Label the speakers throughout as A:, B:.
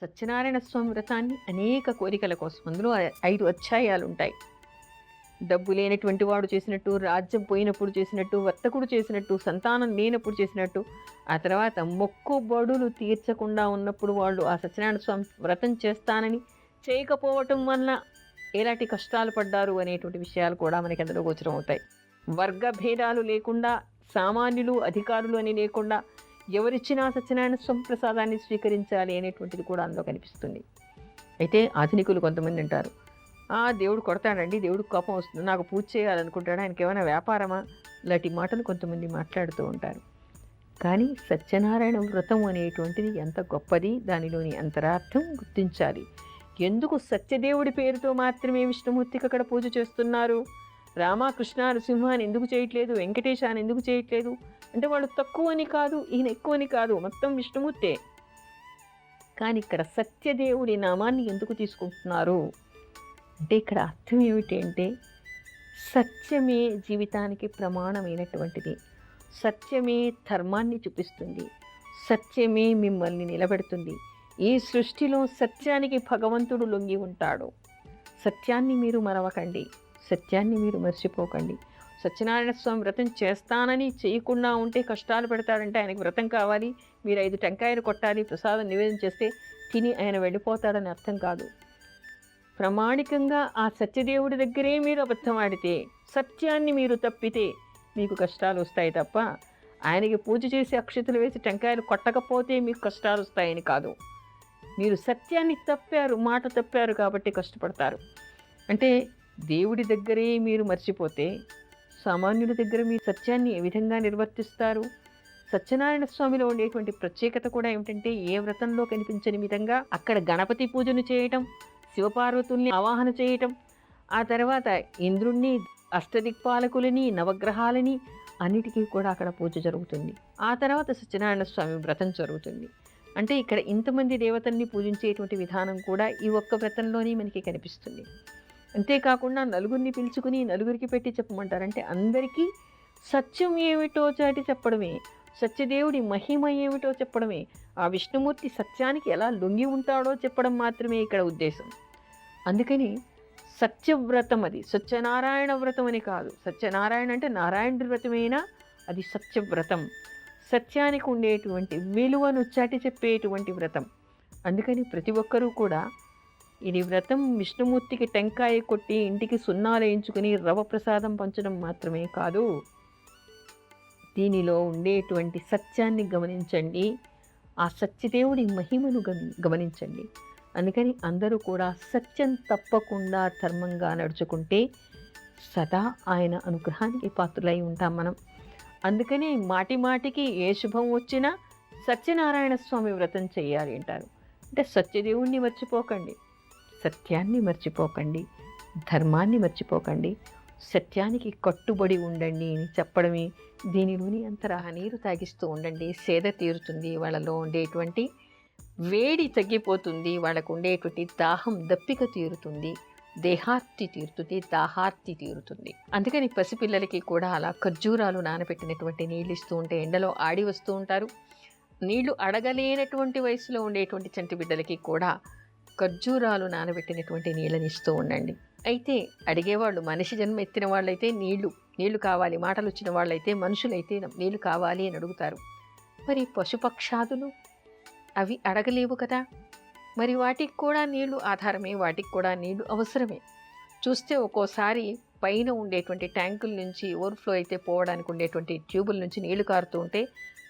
A: సత్యనారాయణ స్వామి వ్రతాన్ని అనేక కోరికల కోసం అందులో 5 అధ్యాయాలు ఉంటాయి. డబ్బు లేనటువంటి వాడు చేసినట్టు, రాజ్యం పోయినప్పుడు చేసినట్టు, వర్తకుడు చేసినట్టు, సంతానం లేనప్పుడు చేసినట్టు, ఆ తర్వాత మొక్కుబడులు తీర్చకుండా ఉన్నప్పుడు వాళ్ళు ఆ సత్యనారాయణ స్వామి వ్రతం చేస్తానని చేయకపోవటం వలన ఎలాంటి కష్టాలు పడ్డారు అనేటువంటి విషయాలు కూడా మనకి అందులో గోచరం అవుతాయి. వర్గ భేదాలు లేకుండా, సామాన్యులు అధికారులు అని లేకుండా ఎవరిచ్చినా సత్యనారాయణ స్వామి ప్రసాదాన్ని స్వీకరించాలి అనేటువంటిది కూడా అందులో కనిపిస్తుంది. అయితే ఆధునికులు కొంతమంది అంటారు, దేవుడు కొడతాడండి, దేవుడికి కోపం వస్తుంది, నాకు పూజ చేయాలనుకుంటాడు, ఆయనకి ఏమైనా వ్యాపారమా, ఇలాంటి మాటలు కొంతమంది మాట్లాడుతూ ఉంటారు. కానీ సత్యనారాయణ వ్రతం అనేటువంటిది ఎంత గొప్పది, దానిలోని అంతరార్థం గుర్తించాలి. ఎందుకు సత్యదేవుడి పేరుతో మాత్రమే విష్ణుమూర్తికి అక్కడ పూజ చేస్తున్నారు, రామకృష్ణ నరసింహ అని ఎందుకు చేయట్లేదు, వెంకటేశ అని ఎందుకు చేయట్లేదు అంటే వాళ్ళు తక్కువ అని కాదు, ఈయన ఎక్కువ అని కాదు, మొత్తం విష్ణుమూర్తే. కానీ ఇక్కడ సత్యదేవుడి నామాన్ని ఎందుకు తీసుకుంటున్నారు అంటే ఇక్కడ అర్థం ఏమిటి అంటే సత్యమే జీవితానికి ప్రమాణమైనటువంటిది, సత్యమే ధర్మాన్ని చూపిస్తుంది, సత్యమే మిమ్మల్ని నిలబెడుతుంది. ఈ సృష్టిలో సత్యానికి భగవంతుడు లొంగి ఉంటాడు. సత్యాన్ని మీరు మరవకండి, సత్యాన్ని మీరు మర్చిపోకండి. సత్యనారాయణ స్వామి వ్రతం చేస్తానని చేయకుండా ఉంటే కష్టాలు పెడతాడంటే ఆయనకి వ్రతం కావాలి, మీరు 5 టెంకాయలు కొట్టాలి, ప్రసాదం నివేదన చేస్తే తిని ఆయన వెళ్ళిపోతాడని అర్థం కాదు. ప్రామాణికంగా ఆ సత్యదేవుడి దగ్గరే మీరు అబద్ధం ఆడితే, సత్యాన్ని మీరు తప్పితే మీకు కష్టాలు వస్తాయి తప్ప ఆయనకి పూజ చేసి అక్షతలు వేసి టెంకాయలు కొట్టకపోతే మీకు కష్టాలు వస్తాయని కాదు. మీరు సత్యాన్ని తప్పారు, మాట తప్పారు కాబట్టి కష్టపడతారు. అంటే దేవుడి దగ్గరే మీరు మర్చిపోతే సామాన్యుడి దగ్గర మీరు సత్యాన్ని ఏ విధంగా నిర్వర్తిస్తారు? సత్యనారాయణ స్వామిలో ఉండేటువంటి ప్రత్యేకత కూడా ఏమిటంటే ఏ వ్రతంలో కనిపించని విధంగా అక్కడ గణపతి పూజను చేయటం, శివపార్వతుల్ని ఆవాహన చేయటం, ఆ తర్వాత ఇంద్రుణ్ణి, అష్టదిక్పాలకులని, నవగ్రహాలని అన్నిటికీ కూడా అక్కడ పూజ జరుగుతుంది. ఆ తర్వాత సత్యనారాయణ స్వామి వ్రతం జరుగుతుంది. అంటే ఇక్కడ ఇంతమంది దేవతల్ని పూజించేటువంటి విధానం కూడా ఈ ఒక్క వ్రతంలోనే మనకి కనిపిస్తుంది. అంతేకాకుండా నలుగురిని పిలుచుకుని నలుగురికి పెట్టి చెప్పమంటారంటే అందరికీ సత్యం ఏమిటో చాటి చెప్పడమే, సత్యదేవుడి మహిమ ఏమిటో చెప్పడమే, ఆ విష్ణుమూర్తి సత్యానికి ఎలా లొంగి ఉంటాడో చెప్పడం మాత్రమే ఇక్కడ ఉద్దేశం. అందుకని సత్యవ్రతం, అది సత్యనారాయణ వ్రతం అని కాదు. సత్యనారాయణ అంటే నారాయణుడి వ్రతమైనా అది సత్యవ్రతం, సత్యానికి ఉండేటువంటి విలువను చాటి చెప్పేటువంటి వ్రతం. అందుకని ప్రతి ఒక్కరూ కూడా ఇది వ్రతం విష్ణుమూర్తికి టెంకాయ కొట్టి ఇంటికి సున్నాలు వేయించుకుని రవ ప్రసాదం పంచడం మాత్రమే కాదు, దీనిలో ఉండేటువంటి సత్యాన్ని గమనించండి, ఆ సత్యదేవుడి మహిమను గమనించండి. అందుకని అందరూ కూడా సత్యం తప్పకుండా ధర్మంగా నడుచుకుంటే సదా ఆయన అనుగ్రహానికి పాత్రులై ఉంటాం మనం. అందుకని మాటి మాటికి ఏ శుభం వచ్చినా సత్యనారాయణ స్వామి వ్రతం చేయాలి అంటారు. అంటే సత్యదేవుణ్ణి మర్చిపోకండి, సత్యాన్ని మర్చిపోకండి, ధర్మాన్ని మర్చిపోకండి, సత్యానికి కట్టుబడి ఉండండి అని చెప్పడమే దీనిలోని అంతరాహ. నీరు తాగిస్తూ ఉండండి, సేద తీరుతుంది, వాళ్ళలో ఉండేటువంటి వేడి తగ్గిపోతుంది, వాళ్ళకు ఉండేటువంటి దాహం దప్పిక తీరుతుంది, దేహార్తి తీరుతుంది, దాహార్తి తీరుతుంది. అందుకని పసిపిల్లలకి కూడా అలా ఖర్జూరాలు నానబెట్టినటువంటి నీళ్ళు ఇస్తూ ఉంటే ఎండలో ఆడి వస్తూ ఉంటారు. నీళ్లు అడగలేనటువంటి వయసులో ఉండేటువంటి చంటి బిడ్డలకి కూడా ఖర్జూరాలు నానబెట్టినటువంటి నీళ్ళని ఇస్తూ ఉండండి. అయితే అడిగేవాళ్ళు మనిషి జన్మ ఎత్తిన వాళ్ళైతే నీళ్లు కావాలి, మాటలు వచ్చిన వాళ్ళైతే మనుషులైతే నీళ్లు కావాలి అని అడుగుతారు. మరి పశుపక్షాదులు అవి అడగలేవు కదా, మరి వాటికి కూడా నీళ్లు ఆధారమే, వాటికి కూడా నీళ్లు అవసరమే. చూస్తే ఒక్కోసారి పైన ఉండేటువంటి ట్యాంకుల నుంచి ఓవర్ఫ్లో అయితే పోవడానికి ఉండేటువంటి ట్యూబుల నుంచి నీళ్లు కారుతూ ఉంటే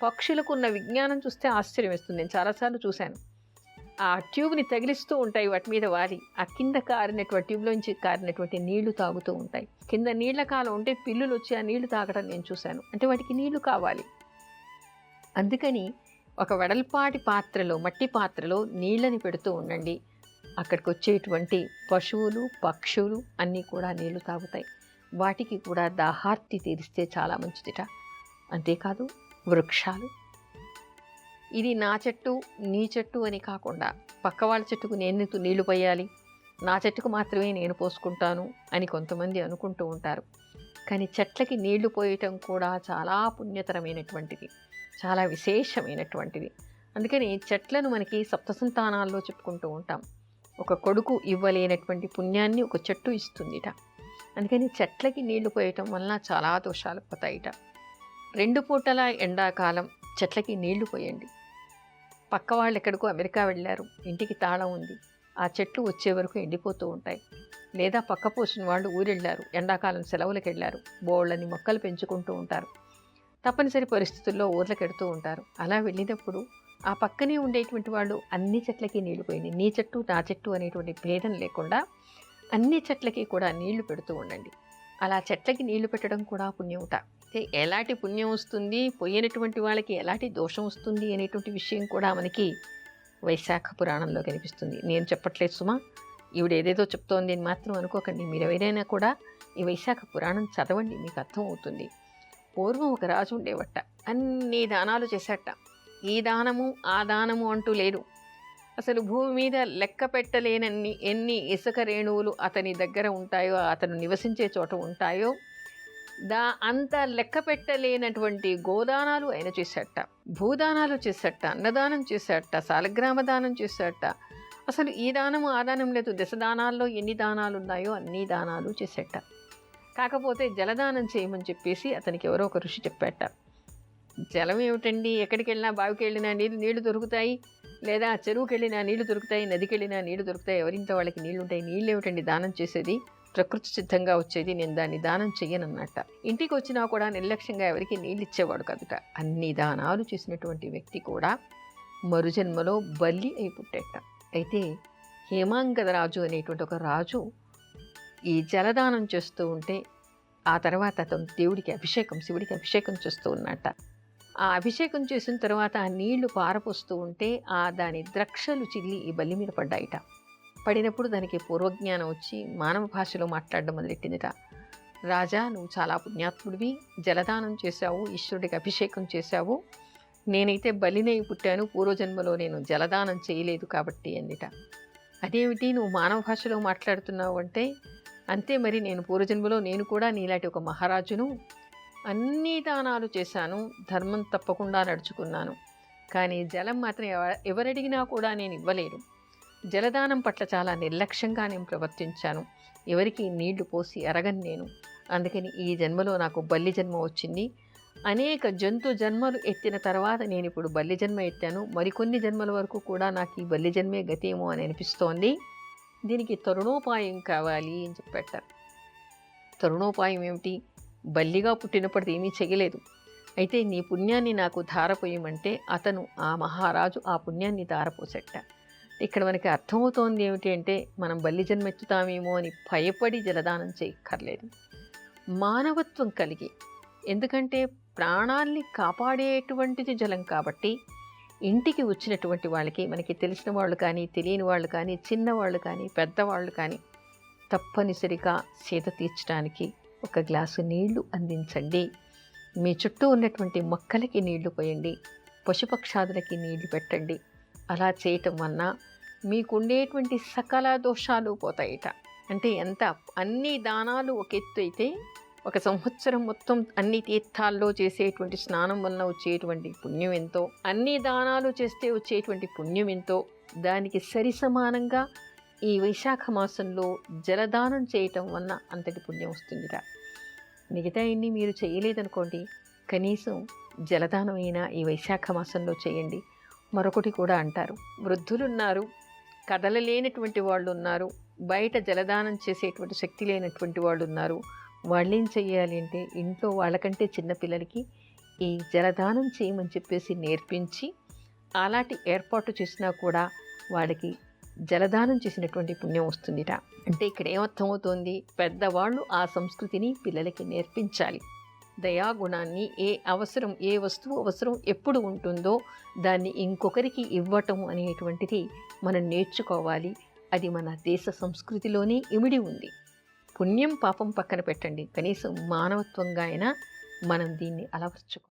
A: పక్షులకు ఉన్న విజ్ఞానం చూస్తే ఆశ్చర్యం వేస్తుంది. నేను చాలాసార్లు చూశాను. ఆ ట్యూబ్ని తగిలిస్తూ ఉంటాయి వాటి మీద వాలి, ఆ కింద కారినటువంటి ట్యూబ్లోంచి కారినటువంటి నీళ్లు తాగుతూ ఉంటాయి. కింద నీళ్ల కాలం ఉంటే పిల్లులు వచ్చి ఆ నీళ్లు తాగడం నేను చూశాను. అంటే వాటికి నీళ్లు కావాలి. అందుకని ఒక వెడల్పాటి పాత్రలో, మట్టి పాత్రలో నీళ్ళని పెడుతూ ఉండండి. అక్కడికి వచ్చేటువంటి పశువులు, పక్షులు అన్నీ కూడా నీళ్లు తాగుతాయి. వాటికి కూడా దాహార్తి తీరిస్తే చాలా మంచిదిట. అంతేకాదు వృక్షాలు, ఇది నా చెట్టు నీ చెట్టు అని కాకుండా పక్క వాళ్ళ చెట్టుకు నేను నీళ్లు పోయాలి, నా చెట్టుకు మాత్రమే నేను పోసుకుంటాను అని కొంతమంది అనుకుంటూ ఉంటారు. కానీ చెట్లకి నీళ్లు పోయటం కూడా చాలా పుణ్యతరమైనటువంటిది, చాలా విశేషమైనటువంటిది. అందుకని చెట్లను మనకి సప్తసంతానాల్లో చెప్పుకుంటూ ఉంటాం. ఒక కొడుకు ఇవ్వలేనటువంటి పుణ్యాన్ని ఒక చెట్టు ఇస్తుందిట. అందుకని చెట్లకి నీళ్లు పోయటం వలన చాలా దోషాలు పోతాయిట. 2 పూటల ఎండాకాలం చెట్లకి నీళ్లు పోయండి. పక్క వాళ్ళు ఎక్కడికో అమెరికా వెళ్ళారు, ఇంటికి తాళం ఉంది, ఆ చెట్లు వచ్చే వరకు ఎండిపోతూ ఉంటాయి. లేదా పక్క పోసిన వాళ్ళు ఊరెళ్ళారు, ఎండాకాలం సెలవులకు వెళ్ళారు, బోళ్ళని మొక్కలు పెంచుకుంటూ ఉంటారు. తప్పనిసరి పరిస్థితుల్లో ఊర్లకు ఎడుతూ ఉంటారు. అలా వెళ్ళినప్పుడు ఆ పక్కనే ఉండేటువంటి వాళ్ళు అన్ని చెట్లకి నీళ్లు పోయింది. నీ చెట్టు నా చెట్టు అనేటువంటి భేదం లేకుండా అన్ని చెట్లకి కూడా నీళ్లు పెడుతూ ఉండండి. అలా చెట్లకి నీళ్లు పెట్టడం కూడా పుణ్యముట. అయితే ఎలాంటి పుణ్యం వస్తుంది, పోయినటువంటి వాళ్ళకి ఎలాంటి దోషం వస్తుంది అనేటువంటి విషయం కూడా మనకి వైశాఖ పురాణంలో కనిపిస్తుంది. నేను చెప్పట్లేదు సుమా, ఈవిడ ఏదేదో చెప్తోంది అని మాత్రం అనుకోకండి. మీరు ఎవరైనా కూడా ఈ వైశాఖ పురాణం చదవండి, మీకు అర్థం అవుతుంది. పూర్వం ఒక రాజు ఉండేవట, అన్ని దానాలు చేశాట. ఈ దానము ఆ దానము అంటూ లేదు. అసలు భూమి మీద లెక్క పెట్టలేనన్ని ఎన్ని ఇసుక రేణువులు అతని దగ్గర ఉంటాయో, అతను నివసించే చోట ఉంటాయో, అంత లెక్క పెట్టలేనటువంటి గోదానాలు ఆయన చేశాట, భూదానాలు చేశాట, అన్నదానం చేశాట, సాలగ్రామ దానం చేశాట. అసలు ఈ దానము ఆ దానం లేదు, దశదానాల్లో ఎన్ని దానాలు ఉన్నాయో అన్ని దానాలు చేశాట. కాకపోతే జలదానం చేయమని చెప్పేసి అతనికి ఎవరో ఒక ఋషి చెప్పాట. జలం ఏమిటండి, ఎక్కడికి వెళ్ళినా బావికి వెళ్ళినా నీళ్లు దొరుకుతాయి, లేదా చెరువుకి వెళ్ళినా నీళ్లు దొరుకుతాయి, నదికి వెళ్ళినా నీళ్లు దొరుకుతాయి, ఎవరింత వాళ్ళకి నీళ్లు ఉంటాయి, నీళ్ళు ఏమిటండి దానం చేసేది, ప్రకృతి సిద్ధంగా వచ్చేది, నేను దాన్ని దానం చెయ్యనన్నట్ట. ఇంటికి వచ్చినా కూడా నిర్లక్ష్యంగా ఎవరికి నీళ్ళు ఇచ్చేవాడు కదుట. అన్ని దానాలు చేసినటువంటి వ్యక్తి కూడా మరుజన్మలో బల్లి అయి పుట్టేట. అయితే హేమాంగద రాజు అనేటువంటి ఒక రాజు ఈ జలదానం చేస్తూ ఉంటే ఆ తర్వాత అతను దేవుడికి అభిషేకం, శివుడికి అభిషేకం చేస్తూ ఉన్నట్ట. ఆ అభిషేకం చేసిన తర్వాత ఆ నీళ్లు పారపోస్తూ ఉంటే దాని ద్రక్షలు చిల్లి ఈ బల్లి మీద పడ్డాయిట. పడినప్పుడు దానికి పూర్వజ్ఞానం వచ్చి మానవ భాషలో మాట్లాడడం మొదలెట్టిందిట. రాజా, నువ్వు చాలా పుణ్యాత్ముడివి, జలదానం చేశావు, ఈశ్వరుడికి అభిషేకం చేశావు, నేనైతే బలినై పుట్టాను, పూర్వజన్మలో నేను జలదానం చేయలేదు కాబట్టి అందిట. అదేమిటి నువ్వు మానవ భాషలో మాట్లాడుతున్నావు అంటే, అంతే మరి, నేను పూర్వజన్మలో నేను కూడా నీలాంటి ఒక మహారాజును, అన్ని దానాలు చేశాను, ధర్మం తప్పకుండా నడుచుకున్నాను, కానీ జలం మాత్రం ఎవరడిగినా కూడా నేను ఇవ్వలేను. జలదానం పట్ల చాలా నిర్లక్ష్యంగా నేను ప్రవర్తించాను, ఎవరికి నీళ్లు పోసి ఎరగను నేను. అందుకని ఈ జన్మలో నాకు బల్లి జన్మ వచ్చింది. అనేక జంతు జన్మలు ఎత్తిన తర్వాత నేను ఇప్పుడు బల్లి జన్మ ఎత్తాను, మరికొన్ని జన్మల వరకు కూడా నాకు ఈ బల్లి జన్మే గతేమో అని అనిపిస్తోంది. దీనికి తరుణోపాయం కావాలి అని చెప్పారు. తరుణోపాయం ఏమిటి? బల్లిగా పుట్టినప్పటిది ఏమీ చేయలేదు, అయితే నీ పుణ్యాన్ని నాకు ధారపోయమంటే అతను ఆ మహారాజు ఆ పుణ్యాన్ని ధారపోసెట్ట. ఇక్కడ మనకి అర్థమవుతోంది ఏమిటి అంటే, మనం బల్లి జన్మెత్తుతామేమో అని భయపడి జలదానం చేయక్కర్లేదు. మానవత్వం కలిగి, ఎందుకంటే ప్రాణాల్ని కాపాడేటువంటిది జలం కాబట్టి, ఇంటికి వచ్చినటువంటి వాళ్ళకి, మనకి తెలిసిన వాళ్ళు కానీ తెలియని వాళ్ళు కానీ, చిన్నవాళ్ళు కానీ పెద్దవాళ్ళు కానీ, తప్పనిసరిగా సేద తీర్చడానికి ఒక గ్లాసు నీళ్లు అందించండి. మీ చుట్టూ ఉన్నటువంటి మొక్కలకి నీళ్లు పోయండి, పశుపక్షాదులకి నీళ్లు పెట్టండి. అలా చేయటం వలన మీకుండేటువంటి సకల దోషాలు పోతాయిట. అంటే ఎంత అన్ని దానాలు ఒక ఎత్తు అయితే, ఒక సంవత్సరం మొత్తం అన్ని తీర్థాల్లో చేసేటువంటి స్నానం వలన వచ్చేటువంటి పుణ్యం ఎంతో, అన్ని దానాలు చేస్తే వచ్చేటువంటి పుణ్యం ఎంతో, దానికి సరి సమానంగా ఈ వైశాఖ మాసంలో జలదానం చేయటం వలన అంతటి పుణ్యం వస్తుందిట. మిగతా ఇన్ని మీరు చేయలేదనుకోండి, కనీసం జలదానం అయినా ఈ వైశాఖ మాసంలో చేయండి. మరొకటి కూడా అంటారు, వృద్ధులున్నారు, కదలలేనటువంటి వాళ్ళు ఉన్నారు, బయట జలదానం చేసేటువంటి శక్తి లేనటువంటి వాళ్ళు ఉన్నారు. వాళ్ళేం చెయ్యాలి అంటే, ఇంట్లో వాళ్ళకంటే చిన్నపిల్లలకి ఈ జలదానం చేయమని చెప్పేసి నేర్పించి అలాంటి ఏర్పాటు చేసినా కూడా వాళ్ళకి జలదానం చేసినటువంటి పుణ్యం వస్తుందిట. అంటే ఇక్కడ ఏమర్థమవుతోంది, పెద్దవాళ్ళు ఆ సంస్కృతిని పిల్లలకి నేర్పించాలి. దయాగుణాన్ని, ఏ వస్తువు అవసరం ఎప్పుడు ఉంటుందో దాన్ని ఇంకొకరికి ఇవ్వటం అనేటువంటిది మనం నేర్చుకోవాలి. అది మన దేశ సంస్కృతిలోనే ఇమిడి ఉంది. పుణ్యం పాపం పక్కన పెట్టండి, కనీసం మానవత్వంగా అయినా మనం దీన్ని అలవర్చుకోవాలి.